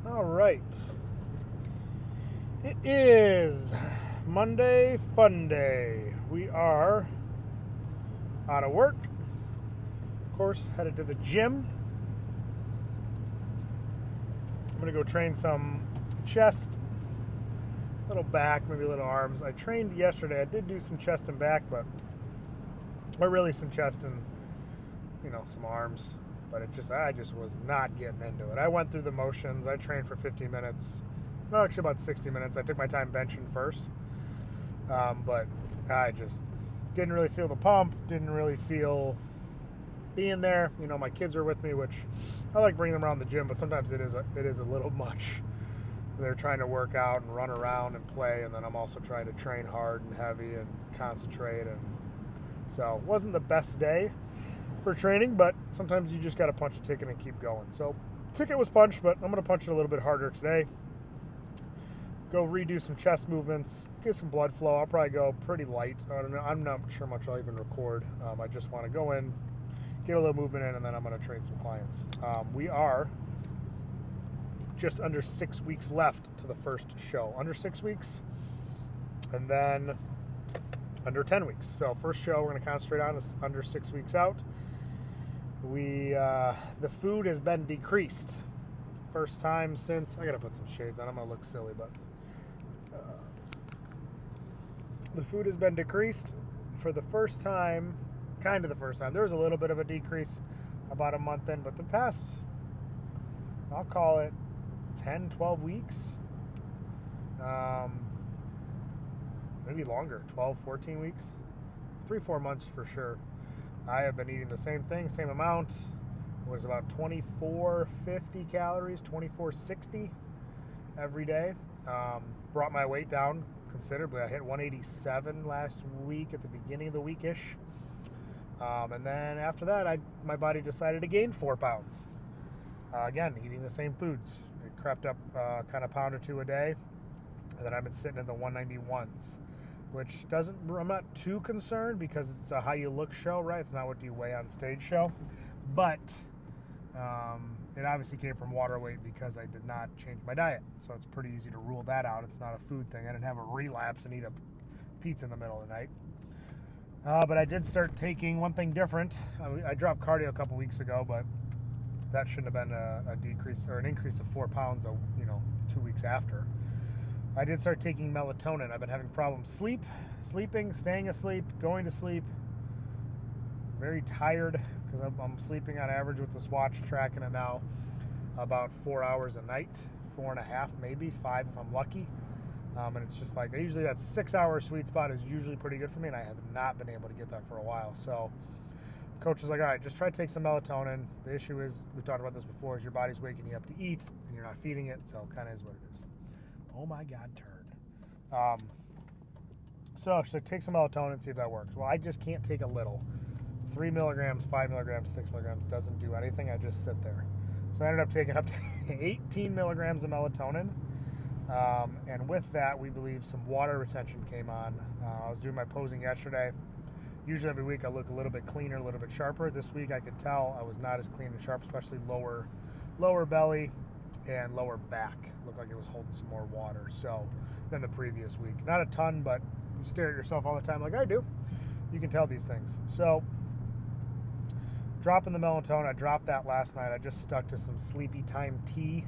All right. It is Monday Fun Day. We are out of work. Of course, headed to the gym. I'm going to go train some chest, little back, maybe a little arms. I trained yesterday. I did do some chest and back, but really some chest and some arms. But I just was not getting into it. I went through the motions. I trained for 50 minutes. No, actually about 60 minutes. I took my time benching first. But I just didn't really feel the pump. Didn't really feel being there. My kids are with me, which I like bringing them around the gym, but sometimes it is a little much. They're trying to work out and run around and play, and then I'm also trying to train hard and heavy and concentrate. And so it wasn't the best day for training, but sometimes you just got to punch a ticket and keep going. So ticket was punched, but I'm going to punch it a little bit harder today. Go redo some chest movements, get some blood flow. I'll probably go pretty light. I don't know. I'm not sure much I'll even record. I just want to go in, get a little movement in, and then I'm going to train some clients. We are just under 6 weeks left to the first show. Under 6 weeks, and then under 10 weeks. So first show we're going to concentrate on is under 6 weeks out. The food has been decreased. First time since, I got to put some shades on. I'm going to look silly, but the food has been decreased for the first time, kind of the first time. There was a little bit of a decrease about a month in, but the past, I'll call it 10, 12 weeks, maybe longer, 12, 14 weeks, 3-4 months for sure. I have been eating the same thing, same amount. It was about 2450 calories, 2460 every day. Brought my weight down considerably. I hit 187 last week at the beginning of the week-ish. And then after that, my body decided to gain 4 pounds. Again, eating the same foods. It crept up kind of pound or two a day. And then I've been sitting in the 191s. Which I'm not too concerned because it's a how you look show, right? It's not what you weigh on stage show. But it obviously came from water weight because I did not change my diet. So it's pretty easy to rule that out. It's not a food thing. I didn't have a relapse and eat a pizza in the middle of the night. But I did start taking one thing different. I dropped cardio a couple weeks ago, but that shouldn't have been a decrease or an increase of 4 pounds, 2 weeks after. I did start taking melatonin. I've been having problems sleeping, staying asleep, going to sleep. Very tired because I'm sleeping on average with this watch tracking it now about 4 hours a night, 4.5, maybe 5 if I'm lucky. And it's just like, usually that 6 hour sweet spot is usually pretty good for me, and I have not been able to get that for a while. So coach is like, all right, just try to take some melatonin. The issue is, we talked about this before, is your body's waking you up to eat and you're not feeding it, so kind of is what it is. Oh my God, turd. So should I take some melatonin and see if that works? Well, I just can't take a little. 3 milligrams, 5 milligrams, 6 milligrams doesn't do anything. I just sit there. So I ended up taking up to 18 milligrams of melatonin. And with that, we believe some water retention came on. I was doing my posing yesterday. Usually every week I look a little bit cleaner, a little bit sharper. This week I could tell I was not as clean and sharp, especially lower belly and lower back. Looked like it was holding some more water than the previous week. Not a ton, but you stare at yourself all the time like I do. You can tell these things. So dropping the melatonin, I dropped that last night. I just stuck to some sleepy time tea.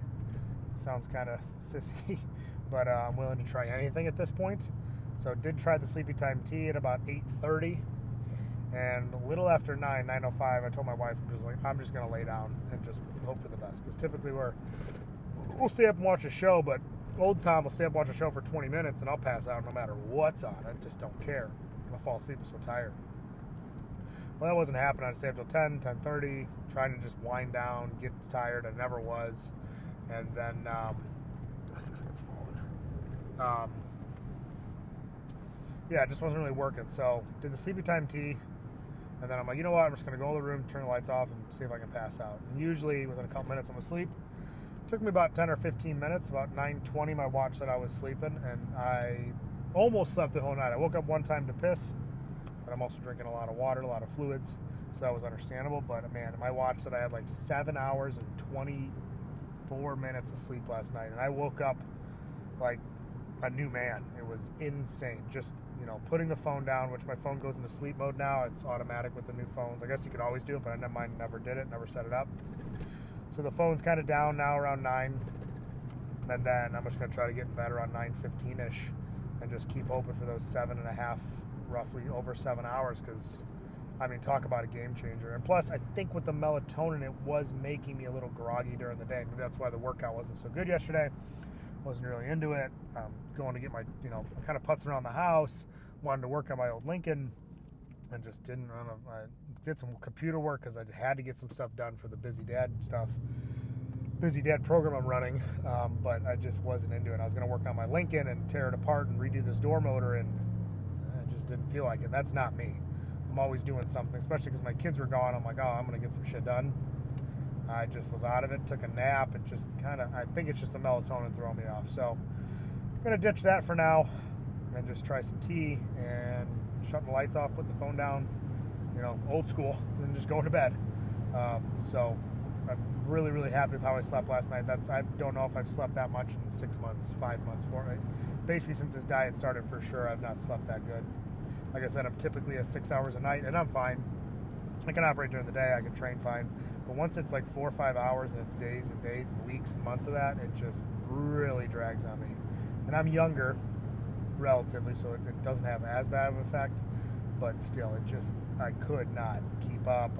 It sounds kind of sissy, but I'm willing to try anything at this point. So did try the sleepy time tea at about 8:30. And a little after 9:05, I told my wife, I'm just going to lay down and just hope for the best. Because typically we'll stay up and watch a show, but old Tom will stay up and watch a show for 20 minutes and I'll pass out no matter what's on. I just don't care. I'll fall asleep. I'm so tired. Well, that wasn't happening. I'd stay up till 10, 10:30, trying to just wind down, get tired. I never was. And then, this looks like it's falling. Yeah, it just wasn't really working. So did the sleepy time tea. And then I'm like, you know what? I'm just going to go in the room, turn the lights off, and see if I can pass out. And usually within a couple minutes I'm asleep. It took me about 10 or 15 minutes. About 9:20, my watch said I was sleeping, and I almost slept the whole night. I woke up one time to piss, but I'm also drinking a lot of water, a lot of fluids, so that was understandable. But man, my watch said I had like 7 hours and 4 minutes of sleep last night, and I woke up like a new man. It was insane. Just, putting the phone down, which my phone goes into sleep mode now. It's automatic with the new phones. I guess you could always do it, but mine never did it, never set it up. So the phone's kind of down now around 9, and then I'm just going to try to get in bed around 9:15-ish and just keep hoping for those 7.5, roughly over 7 hours, because, talk about a game changer. And plus, I think with the melatonin, it was making me a little groggy during the day. Maybe that's why the workout wasn't so good yesterday. Wasn't really into it. Going to get my, kind of putzing around the house. Wanted to work on my old Lincoln and just didn't. I did some computer work because I had to get some stuff done for the Busy Dad stuff. Busy Dad program I'm running, but I just wasn't into it. I was going to work on my Lincoln and tear it apart and redo this door motor, and I just didn't feel like it. That's not me. I'm always doing something, especially because my kids were gone. I'm like, I'm going to get some shit done. I just was out of it, took a nap, and just I think it's just the melatonin throwing me off. So I'm going to ditch that for now and just try some tea and shutting the lights off, putting the phone down, old school, and just going to bed. So I'm really, really happy with how I slept last night. I don't know if I've slept that much in 6 months, 5 months, basically since this diet started, for sure, I've not slept that good. Like I said, I'm typically at 6 hours a night, and I'm fine. I can operate during the day, I can train fine, but once it's like 4 or 5 hours and it's days and days and weeks and months of that, it just really drags on me. And I'm younger, relatively, so it doesn't have as bad of an effect, but still, I could not keep up.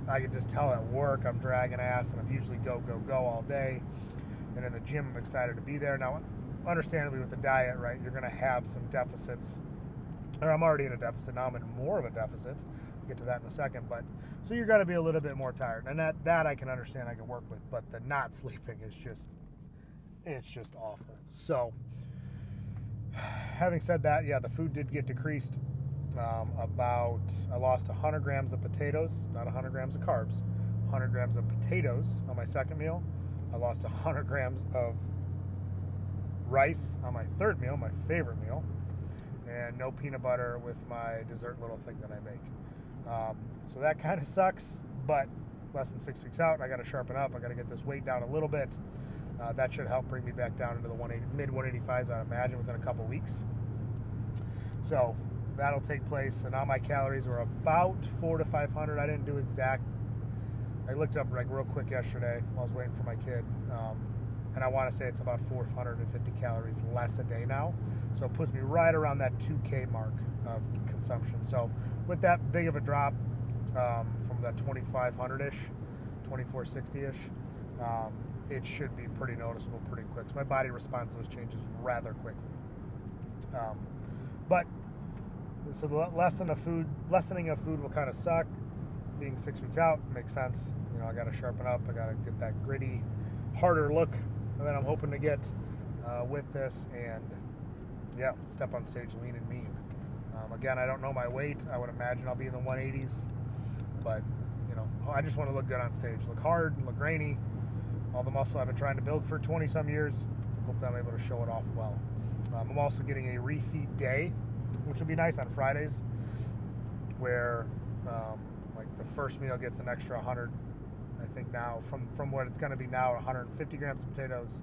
I could just tell at work I'm dragging ass, and I'm usually go all day, and in the gym I'm excited to be there. Now, understandably with the diet, right, you're going to have some deficits, or I'm already in a deficit, now I'm in more of a deficit. We'll get to that in a second, but so you're going to be a little bit more tired, and that I can understand, I can work with, but the not sleeping is just awful. So having said that, yeah, the food did get decreased. I lost 100 grams of potatoes, not 100 grams of carbs, 100 grams of potatoes on my second meal. I lost 100 grams of rice on my third meal, my favorite meal, and no peanut butter with my dessert little thing that I make. So that kind of sucks, but less than 6 weeks out, I got to sharpen up. I got to get this weight down a little bit. That should help bring me back down into the mid 185s, I'd imagine, within a couple weeks. So that'll take place. And now my calories were about 400 to 500. I didn't do exact. I looked up real quick yesterday while I was waiting for my kid. And I want to say it's about 450 calories less a day now. So it puts me right around that 2K mark of consumption. So with that big of a drop from that 2,500-ish, 2,460-ish, it should be pretty noticeable pretty quick. So my body responds to those changes rather quickly. But so the lessening of food will kind of suck. Being 6 weeks out makes sense. I got to sharpen up. I got to get that gritty, harder look that I'm hoping to get with this, and yeah, step on stage lean and mean. Again, I don't know my weight. I would imagine I'll be in the 180s, but I just want to look good on stage, look hard, look grainy. All the muscle I've been trying to build for 20 some years. Hopefully I'm able to show it off well. I'm also getting a refeed day, which will be nice on Fridays, where like the first meal gets an extra 100, I think now, from what it's going to be now, 150 grams of potatoes.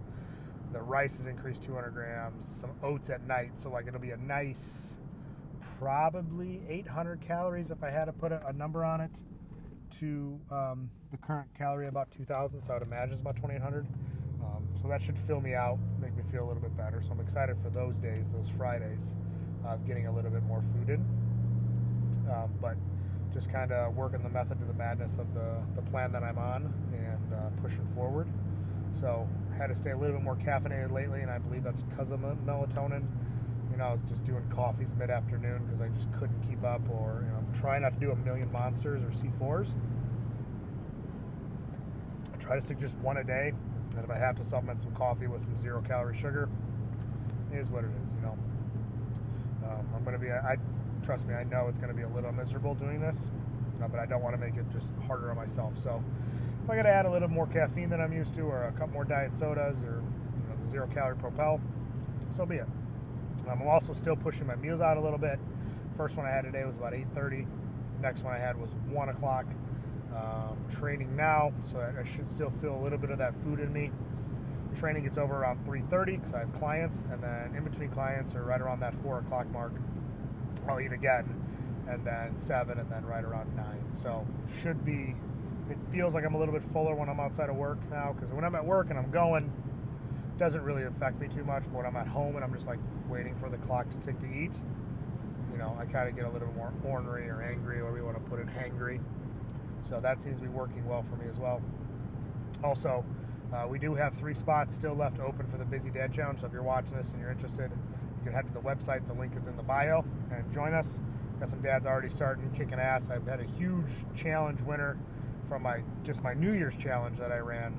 The rice has increased 200 grams, some oats at night, so like it'll be a nice, probably 800 calories if I had to put a number on it, to the current calorie about 2,000, so I would imagine it's about 2,800. So that should fill me out, make me feel a little bit better. So I'm excited for those days, those Fridays, of getting a little bit more food in. But just kind of working the method to the madness of the plan that I'm on, and pushing forward. So I had to stay a little bit more caffeinated lately, and I believe that's because of melatonin. I was just doing coffees mid-afternoon because I just couldn't keep up, or trying not to do a million monsters or C4s. I try to stick just one a day, and if I have to supplement some coffee with some 0-calorie sugar, it is what it is. I'm going to be, trust me, I know it's going to be a little miserable doing this, but I don't want to make it just harder on myself. So if I got to add a little more caffeine than I'm used to, or a couple more diet sodas, or the 0-calorie Propel, so be it. I'm also still pushing my meals out a little bit. First one I had today was about 8:30. Next one I had was 1 o'clock. Training now, so I should still feel a little bit of that food in me. Training gets over around 3:30 because I have clients, and then in between clients or right around that 4 o'clock mark, I'll eat again, and then 7, and then right around 9. So should be, it feels like I'm a little bit fuller when I'm outside of work now, because when I'm at work and I'm going, it doesn't really affect me too much, but when I'm at home and I'm just like waiting for the clock to tick to eat, you know, I kind of get a little bit more ornery or angry, or we want to put it, hangry. So that seems to be working well for me as well. Also, we do have 3 spots still left open for the Busy Dad Challenge, so if you're watching this and you're interested, you can head to the website. The link is in the bio, and join us. Got some dads already starting, kicking ass. I've had a huge challenge winner from my New Year's challenge that I ran,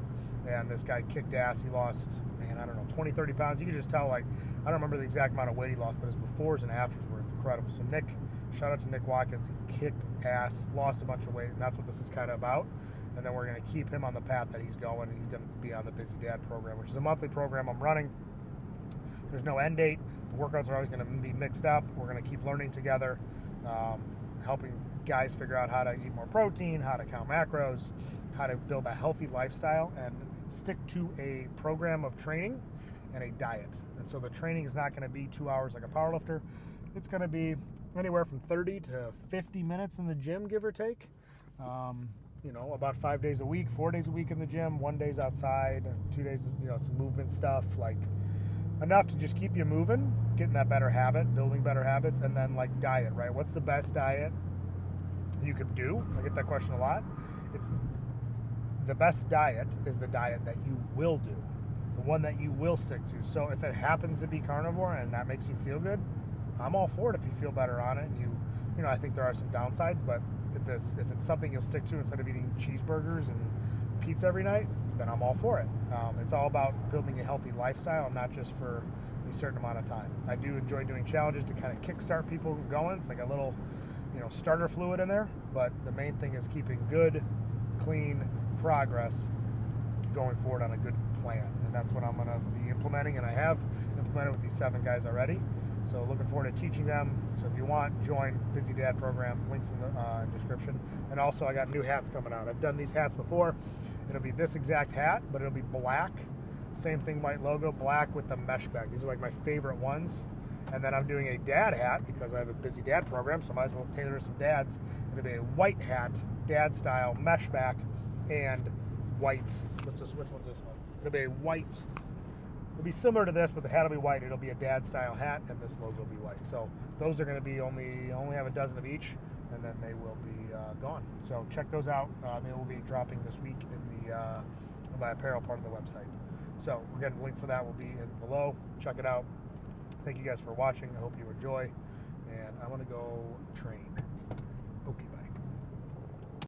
and this guy kicked ass. He lost, man, I don't know, 20, 30 pounds. You can just tell, like, I don't remember the exact amount of weight he lost, but his befores and afters were incredible. So Nick, shout out to Nick Watkins. He kicked ass, lost a bunch of weight, and that's what this is kind of about. And then we're going to keep him on the path that he's going. He's going to be on the Busy Dad program, which is a monthly program I'm running. There's no end date. The workouts are always going to be mixed up. We're going to keep learning together, helping guys figure out how to eat more protein, how to count macros, how to build a healthy lifestyle, and stick to a program of training and a diet. And so the training is not going to be 2 hours like a powerlifter. It's going to be anywhere from 30 to 50 minutes in the gym, give or take. You know, about 5 days a week, 4 days a week in the gym, 1 day's outside, 2 days, you know, some movement stuff, like enough to just keep you moving, getting that better habit, building better habits. And then like diet, right? What's the best diet you could do? I get that question a lot. It's the best diet is the diet that you will do, the one that you will stick to. So if it happens to be carnivore and that makes you feel good, I'm all for it if you feel better on it. And you know, I think there are some downsides, but if it's something you'll stick to instead of eating cheeseburgers and pizza every night, then I'm all for it. It's all about building a healthy lifestyle, not just for a certain amount of time. I do enjoy doing challenges to kind of kickstart people going. It's like a little, you know, starter fluid in there. But the main thing is keeping good, clean progress going forward on a good plan. And that's what I'm going to be implementing, and I have implemented with these 7 guys already. So looking forward to teaching them. So if you want, join Busy Dad program. Links in the description. And also I got new hats coming out. I've done these hats before. It'll be this exact hat, but it'll be black. Same thing, white logo, black with the mesh back. These are like my favorite ones. And then I'm doing a dad hat because I have a Busy Dad program, so I might as well tailor to some dads. It'll be a white hat, dad style, mesh back, and white. Which one's this one? It'll be a white. It'll be similar to this, but the hat will be white. It'll be a dad style hat, and this logo will be white. So those are going to be only have a dozen of each, and then they will be gone. So check those out. They will be dropping this week in my apparel part of the website. So again, the link for that will be below. Check it out. Thank you guys for watching. I hope you enjoy, and I'm going to go train. Okay, bye.